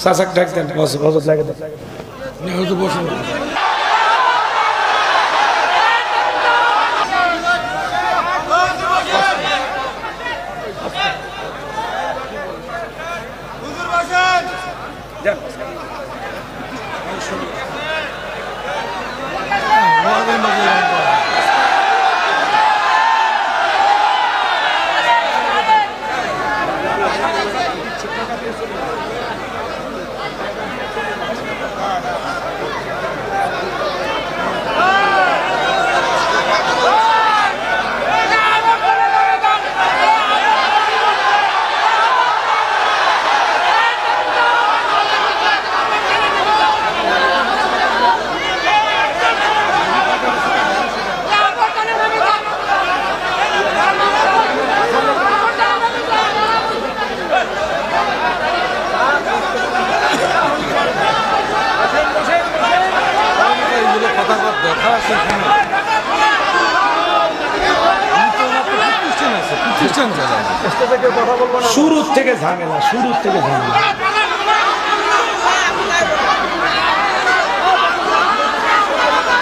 চাচাক ডাক দেন, হজরত লাগে দেন। বসুন। শুরুর থেকে ঝামেলা, শুরুর থেকে ঝামেলা।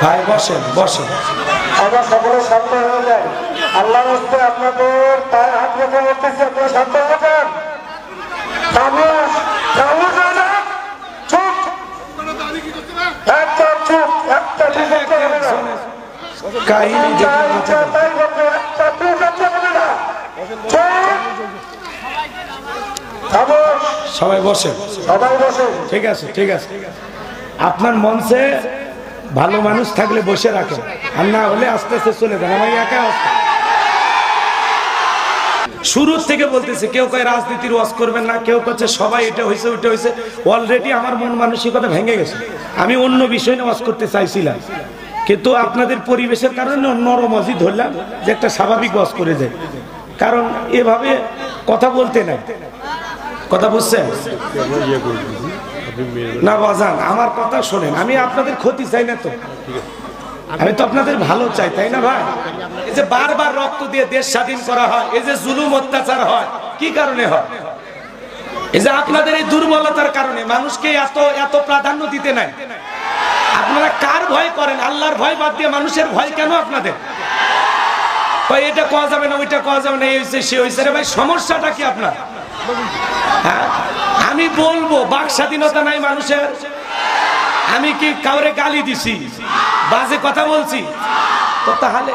ভাই বসেন, বসেন। আমরা সকলে শান্ত হয়ে যাই। আল্লাহর হস্তে আপনাদের তার হাত রেখে বলতেছি, আপনারা শান্ত হয়ে যান। সবাই বসেন, সবাই বসেন। ঠিক আছে, ঠিক আছে। আপনার মঞ্চে ভালো মানুষ থাকলে বসে রাখেন, আর না হলে আস্তে আস্তে চলে যান। আমার একা অবস্থা শুরুর থেকে বলতেছে, কেউ কয় রাজনীতির ওয়াজ করবেন না, কেউ করছে সবাই এটা হয়েছে ওইটা হয়েছে। অলরেডি আমার মন মানসিকতা ভেঙে গেছে। আমি অন্য বিষয় নিয়ে ওয়াজ করতে চাইছিলাম, কিন্তু আপনাদের পরিবেশের কারণে নরমজি ধরলাম যে একটা স্বাভাবিক ওয়াজ করে যায়। কারণ এভাবে কথা বলতে নাই, কথা বুঝছেন না বাজান? আমার কথা শোনেন, আমি আপনাদের ক্ষতি চাই না তো, আমি তো আপনাদের ভালো চাই, তাই না ভাই? এই যে বারবার রক্ত দিয়ে দেশ স্বাধীন করা হয়, এই যে জুলুম অত্যাচার হয়, কি কারণে হয়? এই যে আপনাদের এই দুর্বলতার কারণে মানুষকে এত এত প্রাধান্য দিতে নাই। আপনারা কার ভয় করেন? আল্লাহর ভয় বাদ দিয়ে মানুষের ভয় কেন আপনাদের? এটা কোয়া যাবে না, ওইটা কোয়া যাবে না, এই হয়েছে সে হয়েছে। রে ভাই, সমস্যাটা কি আপনার? হ্যাঁ, আমি বলবো বাক স্বাধীনতা নাই মানুষের। আমি কি কাউরে গালি দিছি, বাজে কথা বলছি? তো তাহলে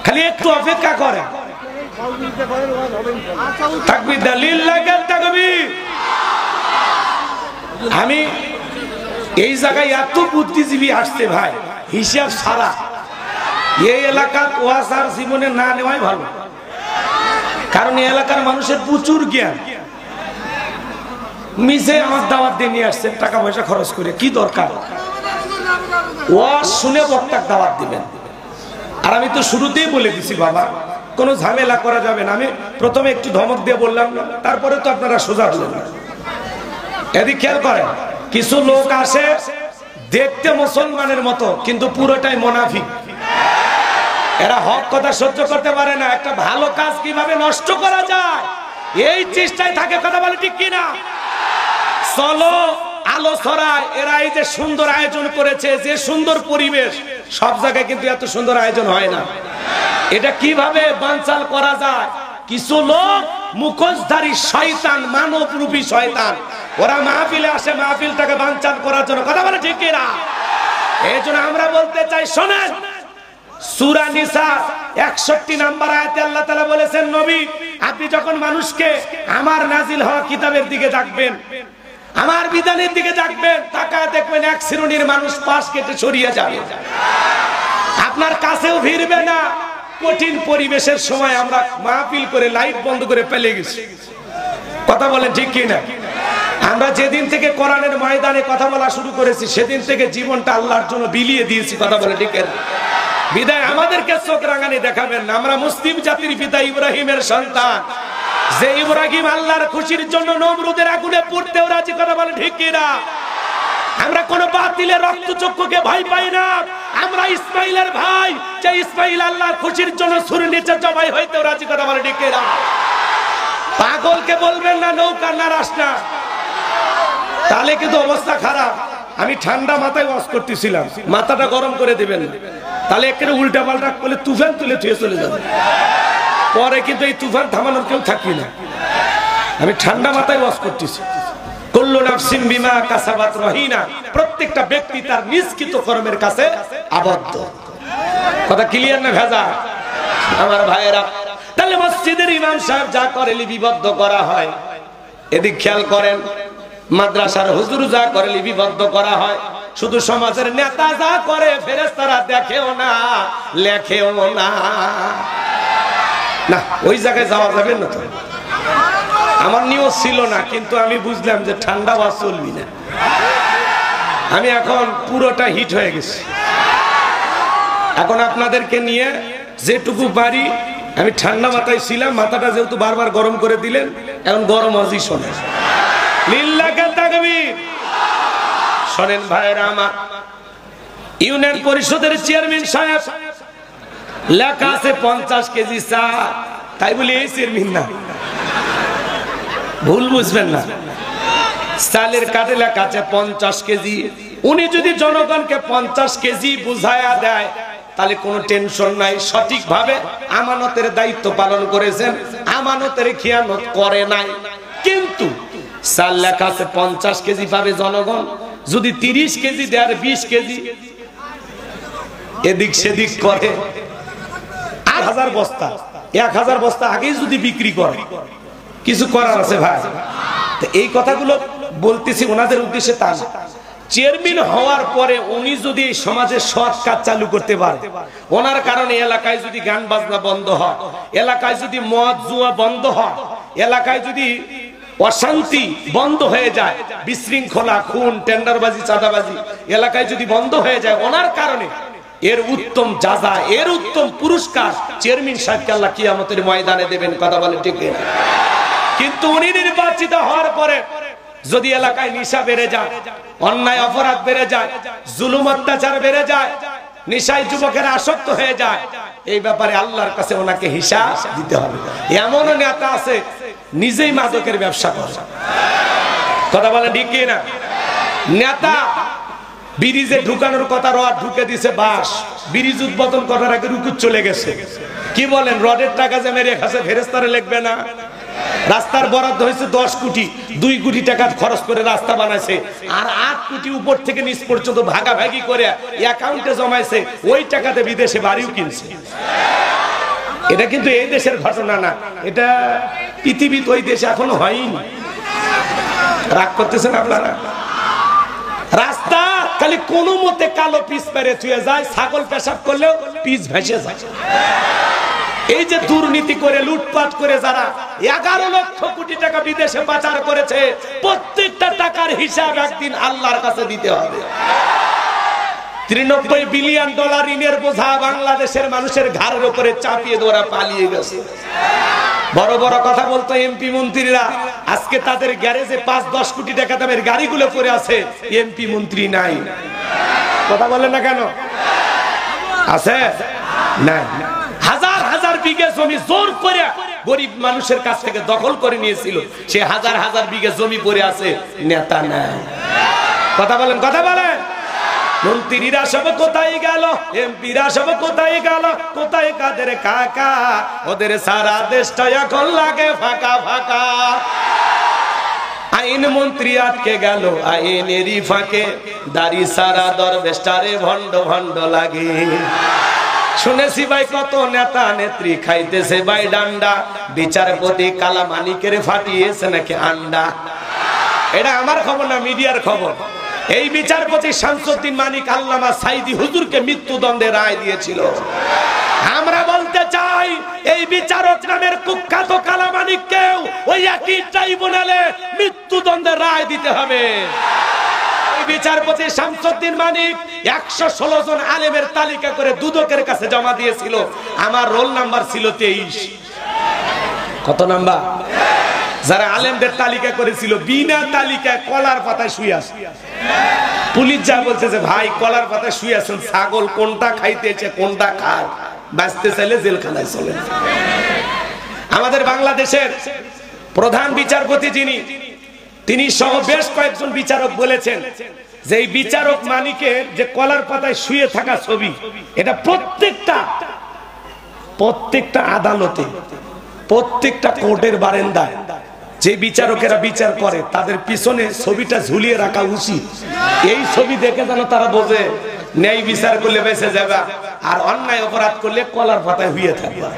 খালি একটু অপেক্ষা করে তাকবীর দলিল লাগে তাকবীর। আমি এই জায়গায় এত বুদ্ধিজীবী আসছে ভাই, হিসাব ছাড়া। এই এলাকার ওয়াজ আর জীবনে না নেওয়াই ভালো, কারণ এই এলাকার মানুষের প্রচুর জ্ঞান। মিছে আমার দাওয়াত দিয়ে নিয়ে আসছেন টাকা পয়সা খরচ করে, কি দরকার? ওয়াজ শুনে বক্তার দাওয়াত দিবেন। আর আমি তো শুরুতেই বলে দিছি বাবা, কোনো ঝামেলা করা যাবে না। আমি প্রথমে একটু ধমক দিয়ে বললাম, তারপরে তো আপনারা সোজা হলেন। এদিক খেয়াল করেন, কিছু লোক আসে দেখতে মুসলমানের মতো, কিন্তু পুরোটাই মুনাফিক। এরা হক কথা সহ্য করতে পারে না। একটা ভালো কাজ কিভাবে নষ্ট করা যায় এই চেষ্টায় থাকে, কথা বলে ঠিক কিনা? চলো আলো ছড়ায়। এরা এই যে সুন্দর আয়োজন করেছে, যে সুন্দর পরিবেশ, সব জায়গায় কিন্তু এত সুন্দর আয়োজন হয় না। এটা কিভাবে বানচাল করা যায়? কিছু লোক মুখোশধারী শয়তান, মানবরূপী শয়তান, ওরা মাহফিলে আসে মাহফিলটাকে বানচাল করার জন্য, কথা বলে ঠিক কিনা? এই জন্য আমরা বলতে চাই, শোনেন, সূরা নিসা 61 নম্বর আয়াতে আল্লাহ তাআলা বলেছেন, নবী আপনি যখন মানুষকে আমার নাজিল হওয়া কিতাবের দিকে ডাকবেন, আমার বিধানের দিকে ডাকবেন, তাকায় দেখবেন এক শ্রেণীর মানুষ পাশ কেটে সরিয়ে যাবে, আপনার কাছেও ভিড়বে না। কঠিন পরিবেশের সময় আমরা মাহফিল করে লাইট বন্ধ করে ফেলে গেছি, কথা বলেন ঠিক কিনা? আমরা যেদিন থেকে কোরআনের ময়দানে কথা বলা শুরু করেছি, সেদিন থেকে জীবনটা আল্লাহর জন্য বিলিয়ে দিয়েছি, কথা বলে ঠিক কিনা? বিদায় আমাদেরকে চোখ রাঙানি দেখাবেন না। আমরা মুসলিম জাতির পিতা ইব্রাহিমের সন্তান, যে ইব্রাহিম আল্লাহর খুশির জন্য নমরুদের আগুনে পুড়তেও রাজি, কথা বলে ঠিক কিনা? আমরা কোন বাতিলের রক্তচক্ষুকে ভয় পাই না। আমরা ইসমাইলের ভাই, যে ইসমাইল আল্লাহর খুশির জন্য ছুরির নিচে জবাই হইতেও রাজি, কথা বলে ঠিক কিনা? পাগলকে বলবেন না নৌকা নারাস না, তাহলে কিন্তু অবস্থা খারাপ। আমি ঠান্ডা মাথায় ওয়াজ করতেছিলাম, মাথাটা গরম করে দিবেন না, তাহলে একেবারে উল্টা পাল্টা করলে তুফান তুলে থুয়ে চলে যাবে। পরে কিন্তু এই তুফান থামানোর কেউ থাকবি না। আমি ঠান্ডা মাথায় ওয়াজ করতেছি। কুল্লু নাফসিন বিমা কাসাবাত রহিনা, প্রত্যেকটা ব্যক্তি তার নিষ্কৃত কর্মের কাছে আবদ্ধ। কথা ক্লিয়ার না ভেজা আমার ভাইয়েরা? তাহলে মসজিদের ইমাম সাহেব যা করে লিপিবদ্ধ করা হয়। এদিক খেয়াল করেন, মাদ্রাসার হুজুর যা করে লিপিবদ্ধ করা হয়। শুধু সমাজের নেতা যা করে ফেরেশতারা দেখেও না, লেখেও না। না, ওই জায়গায় যাওয়া যাবে না। তো আমার নিয়ত ছিল না, কিন্তু আমি বুঝলাম যে ঠান্ডা ওয়াজ চলবি না। আমি এখন পুরোটা হিট হয়ে গেছি। এখন আপনাদেরকে নিয়ে যেটুকু পারি, আমি ঠান্ডা মাথায় ছিলাম, মাথাটা যেহেতু বারবার গরম করে দিলেন, এখন গরম ওয়াজই শোনে। লিল্লাহি তাকবীর। শোনেন ভাইরা আমার, ইউনিয়ন পরিষদের চেয়ারম্যান সাহেব, লেখা আছে 50 কেজি চা, তাই বলে এই চেয়ারম্যান না, ভুল বুঝবেন না। চালের কার্ডে লেখা আছে 50 কেজি। উনি যদি জনগণকে 50 কেজি বুঝায়া দেয়, তাহলে কোনো টেনশন নাই। সঠিকভাবে আমানতের দায়িত্ব পালন করেছেন, আমানতের খেয়ানত করে নাই। কিন্তু চাল লেখা আছে 50 কেজি পাবে জনগণ, যদি 30 কেজি দেয়, 20 কেজি এদিক সেদিক করে, 1000 বস্তা 1000 বস্তা আগেই যদি বিক্রি করে, কিছু করার আছে ভাই। এই কথাগুলো বলতেছি ওনাদের উদ্দেশ্যে। তা চেয়ারম্যান হওয়ার পরে উনি যদি সমাজে সৎ কাজ চালু করতে পারে, ওনার কারণে এলাকায় যদি গান বাজনা বন্ধ হয়, এলাকায় যদি মদ জুয়া বন্ধ হয়, এলাকায় যদি অশান্তি বন্ধ হয়ে যায়, বিশৃঙ্খলা, খুন, টেন্ডারবাজি, চাঁদাবাজি এলাকায় যদি বন্ধ হয়ে যায়, ওনার কারণে এর উত্তম যাজা, এর উত্তম পুরস্কার চেয়ারম্যান সাহেবকে আল্লাহ কিয়ামতের ময়দানে দেবেন। কথা বলে ঠিক না? কিন্তু উনি নির্বাচিত হওয়ার পরে যদি এলাকায় নেশা বেড়ে যায়, অন্যায় অপরাধ বেড়ে যায়, জুলুম অত্যাচার বেড়ে যায়, নেশায় যুবকেরা আসক্ত হয়ে যায়, এই ব্যাপারে আল্লাহর কাছে ওনাকে হিসাব দিতে হবে। এমনও নেতা আছে নিজেই মাদকের ব্যবসা করে। কথা বলে ঠিক না? নেতা ব্রিজে ঢুকানোর কথা, রড ঢুকে দিছে, বাস ব্রিজ উদ্বোধন করার আগে রুকুত চলে গেছে। কি বলেন, রডের টাকা যে মেরে খাসে ফেরেশতারা লিখবে না? রাস্তার বরাদ্দ হয়েছে 10 কোটি, 2 কোটি টাকা খরচ করে রাস্তা বানাইছে, আর 8 কোটি উপর থেকে নিচ পর্যন্ত ভাগাভাগি করে অ্যাকাউন্টে জমাইছে, ওই টাকাতে বিদেশে বাড়িও কিনছে। এটা কিন্তু এই দেশের ঘটনা না, এটা পৃথিবীর ওই দেশে এখনো হয়নি। রাগ করতেছেন আপনারা? রাস্তা খালি কোনো মতে কালো পিচ পেরে ছুঁয়ে যায়, ছাগল পেশাব করলেও পিচ ভেসে যায়। এই যে দুর্নীতি করে লুটপাট করে যারা 11 লক্ষ কোটি টাকা বিদেশে পাচার করেছে, প্রত্যেকটা টাকার হিসাব একদিন আল্লাহর কাছে দিতে হবে। 93 বিলিয়ন ডলার ঋণের বোঝা বাংলাদেশের মানুষের ঘাড়ের উপরে চাপিয়ে দেওয়া পালিয়ে গেছে। বড় বড় কথা বলতো এমপি মন্ত্রীরা, আজকে তাদের গ্যারেজে 5-10 কোটি টাকা দামের গাড়িগুলো পড়ে আছে, এমপি মন্ত্রী নাই। কথা বলেন না কেন? আছে না? হাজার হাজার বিঘা জমি জোর করে গরিব মানুষের কাছ থেকে দখল করে নিয়েছিল, সে হাজার হাজার বিঘা জমি পড়ে আছে, নেতা নাই। কথা বলেন, কথা বলেন। মন্ত্রীরা সব কোথায় গেল, এমপিরা সব কোথায় গেল, কোথায় কাদের কাকা, ওদের সারা দেশটা এখন লাগে ফাঁকা ফাঁকা। আইন মন্ত্রী আটকে গেল আইনেরই ফাঁকে, দাড়ি সারা দরবেশটারে ভণ্ড ভণ্ড লাগে। শুনেছি ভাই কত নেতা নেত্রী খাইতেছে ভাই ডান্ডা, বিচারপতি কালামানিকের ফাটিয়েছে নাকি আন্ডা। এটা আমার খবর না, মিডিয়ার খবর। এই বিচারপতি শামসুদ্দিন মানিক আল্লামা সাইদি হুজুরকে মৃত্যুদণ্ডের রায় দিয়েছিল। আমরা বলতে চাই, এই বিচারক নামের কুখ্যাত কালামানিককেও ওই একই ট্রাইব্যুনালে মৃত্যুদণ্ডের রায় দিতে হবে। বিচারপতি শামসুদ্দিন মানিক 116 জন আলেমের তালিকা করে দুদকের কাছে জমা দিয়েছিল। আমার রোল নাম্বার ছিল 23। কত নাম্বার? যারা আলেমদের তালিকা করেছিল, বিনা তালিকায় কলার পাতায় শুয়ে আছে। পুলিশ যা বলছে যে ভাই কলার পাতায় শুয়ে আছেন, ছাগল কোনটা খাইতেছে কোনটা খায়, বাঁচতে চাইলে জেলখানায় চলে। আমাদের বাংলাদেশের প্রধান বিচারপতি যিনি, তিনি সহ বেশ কয়েকজন বিচারক বলেছেন যে এই বিচারক মানিকের যে কলার পাতায় শুয়ে থাকা ছবি, এটা প্রত্যেকটা আদালতে, প্রত্যেকটা কোর্টের বারান্দায় যে বিচারকেরা বিচার করে তাদের পিছনে ছবিটা ঝুলিয়ে রাখা উচিত। এই ছবি দেখে যেন তারা বোঝে ন্যায় বিচার করলে বেঁচে যাবে, আর অন্যায় অপরাধ করলে কলার পাতায় হুইয়ে থাকবে।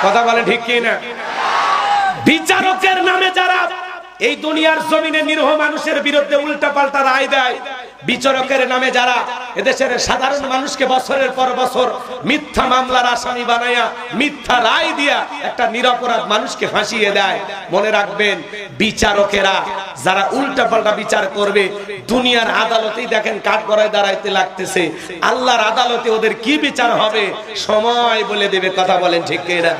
কথা বলে ঠিক কি না? বিচারকের নামে যারা এই দুনিয়ার জমিনে নিরীহ মানুষের বিরুদ্ধে উল্টা পাল্টা রায় দেয়, বিচারকের নামে যারা এদেশের সাধারণ মানুষকে বছরের পর বছর মিথ্যা মামলার আসামি বানায়া মিথ্যা রায় দিয়া একটা নিরপরাধ মানুষকে ফাঁসিয়ে দেয়, মনে রাখবেন বিচারকেরা যারা উল্টা পাল্টা বিচার করবে দুনিয়ার আদালতেই দেখেন কাঠগড়ায় দাঁড়াইতে লাগতেছে, আল্লাহর আদালতে ওদের কি বিচার হবে সময় বলে দেবে। কথা বলেন ঠিক কিনা?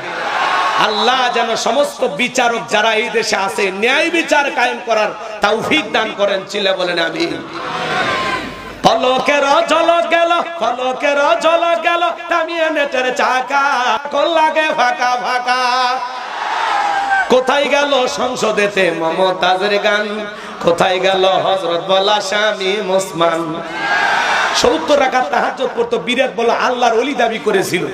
আল্লাহ যেন সমস্ত বিচারক যারা এই দেশে আছে ন্যায় বিচার কায়েম করার তৌফিক দান করেন। চিল্লা বলেন আমিন। পলকের ঝলক গেল, পলকের ঝলক গেল, থামিয়ে নেটের চাকা, কোন লাগে ফাঁকা ফাঁকা। কোথায় গেল সংসদেতে মমতাজের গান, কোথায় গেল হযরত বলা স্বামী মুসমান। 70 রাকাত তাহাজ্জুদ পড়তো, বিরাট বলা আল্লাহর ওলি দাবি করেছিল,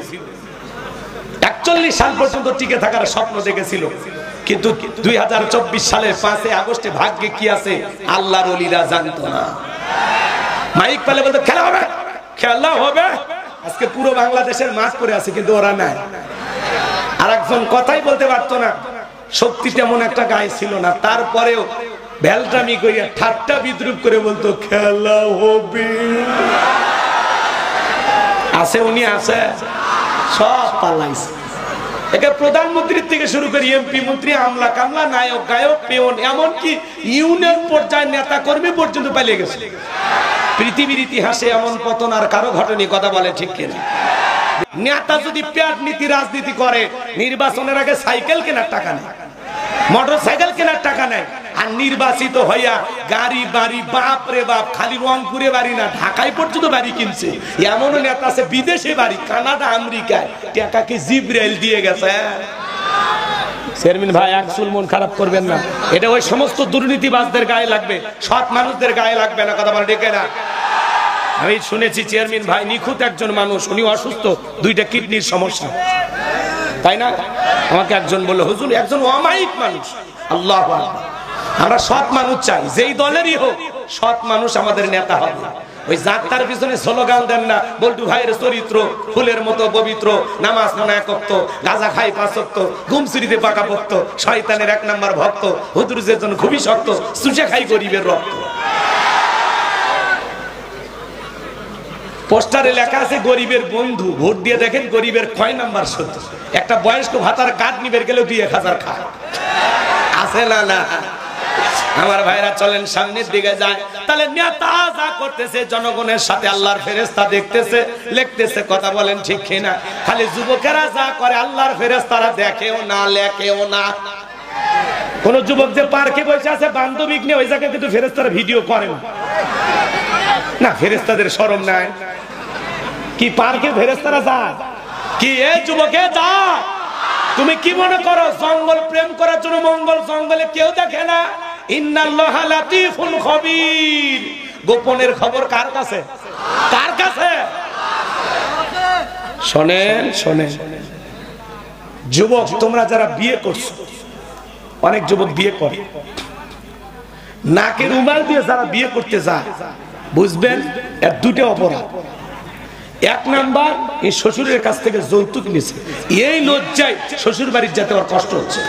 41 সাল পর্যন্ত টিকে থাকার স্বপ্ন দেখেছিল, কিন্তু 2024 সালের 5 আগস্টে ভাগ্যে কি আছে আল্লাহর ওলিরা জানতো না। মাইক পেলে বলতো খেলা হবে, খেলা হবে। আজকে পুরো বাংলাদেশের মাঠ করে আছে, কিন্তু ওরা নাই। আর একজন কথাই বলতে পারতো না, শক্তি তেমন একটা গায়ে ছিল না, তারপরেও ভেলটামি করিয়া ঠাট্টা বিদ্রুপ করে বলতো খেলা হবে। আছে উনি, আছে, সব পালাইছে। একে প্রধানমন্ত্রীর থেকে শুরু করে এমপি মন্ত্রী, আমলা কামলা, নায়ক গায়ক, পেওন, এমনকি ইউনিয়ন পর্যায়ের নেতা কর্মী পর্যন্ত পালিয়ে গেছে। পৃথিবীর ইতিহাসে এমন পতন আর কারো ঘটেনি। কথা বলে ঠিক কিনা? নেতা যদি পেট নীতি রাজনীতি করে, নির্বাচনের আগে সাইকেল কেনার টাকা নেই, মোটর সাইকেল কেনার টাকা নেই, আর নির্বাচিত হইয়া গাড়ি বাড়ি, বাপ রে বাপ, খালি রংপুরে বাড়ি না ঢাকায় পর্যন্ত বাড়ি কিনছে। এমন নেতা আছে বিদেশে বাড়ি, কানাডা, আমেরিকায়, টাকাকে জিব্রাইল দিয়ে গেছে। চেয়ারম্যান ভাই একচুল মন খারাপ করবেন না, এটা ওই সমস্ত দুর্নীতিবাজদের গায়ে লাগবে, সৎ মানুষদের গায়ে লাগবে না। কথা বলে ঠিক না? আমি শুনেছি চেয়ারম্যান ভাই নিখুঁত একজন মানুষ, উনি অসুস্থ, 2টা কিডনির সমস্যা, তাই না? আমাকে একজন বলল হুজুর একজন অমায়িক মানুষ। আল্লাহু আকবার। আমরা সৎ মানুষ চাই, যেই দলেরই হোক সৎ মানুষ আমাদের নেতা হবে। ওই যাত্রার পিছনে স্লোগান দেন না, বল্টু ভাইয়ের চরিত্র ফুলের মতো পবিত্র, নামাজ পড়ে 1 ওয়াক্ত, গাঁজা খাই 5 ওয়াক্ত, ঘুমচুরিতে পাকা ভক্ত, শয়তানের 1 নাম্বার ভক্ত, হুজুরের জন্য খুবই শক্ত, চুষে খাই গরিবের রক্ত। পোস্টারে লেখা আছে গরিবের বন্ধু, ভোট দিয়ে দেখেন গরিবের কয় নাম্বার সত্য। একটা বয়স্ক ভাতার কার্ড নিবে গেলেও 2000 খায়, আছে না? না। আমার ভাইরা চলেন সামনের দিকে যায়। তাহলে নেতা যা করতেছে জনগণের সাথে আল্লাহর ফেরেশতা দেখতেছে, লিখতেছে। কথা বলেন ঠিক কিনা? খালি যুবকেরা যা করে আল্লাহর ফেরেশতারা দেখেও না, লেখেও না। কোন যুবক যে পার্কে বসে আছে বান্ধবী নিয়ে, ওই জায়গায় কিন্তু ফেরেশতারা ভিডিও করে না। না, ফেরেশতাদের শরম নাই কি? পার্কে ফেরেশতারা যায় কি? এ যুবকে যা, তুমি কি মনে করো জঙ্গল প্রেম করার জন্য মঙ্গল জঙ্গলে কেউ দেখে না? ইন্নাল্লাহা লাতীফুল খবীর। গোপনের খবর কার কাছে? কার কাছে? শোনেন শোনেন যুবক, তোমরা যারা বিয়ে করছো, অনেক যুবক বিয়ে করে নাকের রুমাল দিয়ে যারা বিয়ে করতে যায়, বুঝবেন এর 2টা অপরাধ। 1 নাম্বার, এই শ্বশুরের কাছ থেকে যৌতুক নিছে, এই লজ্জায় শ্বশুর বাড়ির যেতে ওর কষ্ট হচ্ছে।